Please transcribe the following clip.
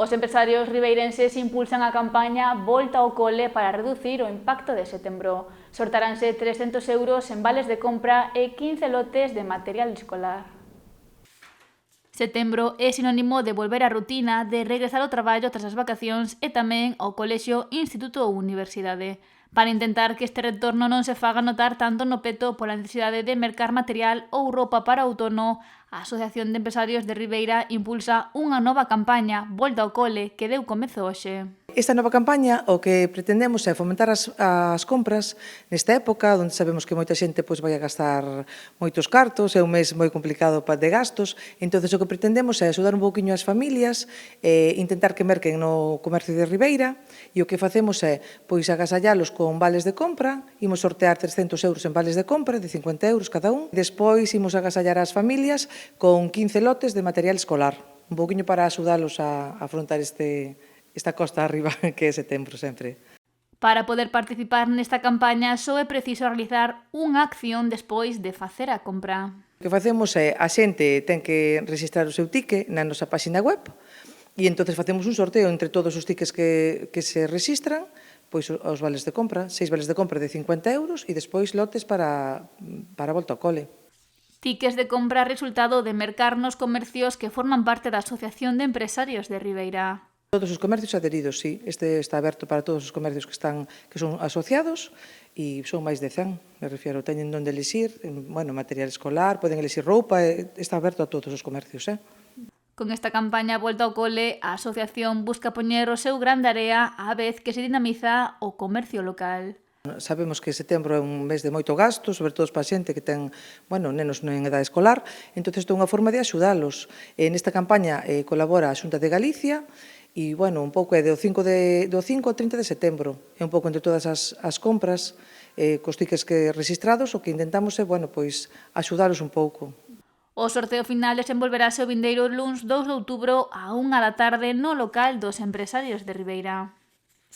Os empresarios ribeirenses impulsan a campaña Volta ao Cole para reducir o impacto de setembro. Sortaránse 300 euros en vales de compra e 15 lotes de material escolar. Setembro é sinónimo de volver á rutina, de regresar ao traballo tras as vacacións e tamén ao colexio, instituto ou universidade. Para intentar que este retorno non se faga notar tanto no peto pola necesidade de mercar material ou roupa para outono, a Asociación de Empresarios de Ribeira impulsa unha nova campaña, Volta ao Cole, que deu comezo hoxe. Esta nova campaña o que pretendemos é fomentar as compras nesta época, onde sabemos que moita xente vai a gastar moitos cartos, é un mes moi complicado de gastos, entón o que pretendemos é axudar un pouquiño as familias, intentar que merquen no comercio de Ribeira, e o que facemos é agasallalos con vales de compra, imos sortear 300 euros en vales de compra, de 50 euros cada un, despois imos agasallar as familias con 15 lotes de material escolar, un pouquiño para axudalos a afrontar esta costa arriba que é setembro sempre. Para poder participar nesta campaña só é preciso realizar unha acción despois de facer a compra. O que facemos é, a xente ten que registrar o seu ticket na nosa página web e entón facemos un sorteo entre todos os tickets que se registran, pois os vales de compra, 6 vales de compra de 50 euros e despois lotes para volta ao cole. Tickets de compra resultado de mercar nos comercios que forman parte da Asociación de Empresarios de Ribeira. Todos os comercios adheridos, sí. Este está aberto para todos os comercios que son asociados e son máis de 100, me refiero. Teñen onde elixir, material escolar, poden elixir roupa, está aberto a todos os comercios, Con esta campaña Volta ao Cole, a asociación busca poñer o seu gran de area á vez que se dinamiza o comercio local. Sabemos que setembro é un mes de moito gasto, sobre todo para a xente que ten, nenos en edade escolar, entón isto é unha forma de axudalos. Nesta campaña colabora a Xunta de Galicia e, un pouco é do 5 ao 30 de setembro. É un pouco entre todas as compras, cos tickets registrados, o que intentamos é, axudalos un pouco. O sorteo final desenvolverase o vindeiro luns 2 de outubro á 1 da tarde no local dos empresarios de Ribeira.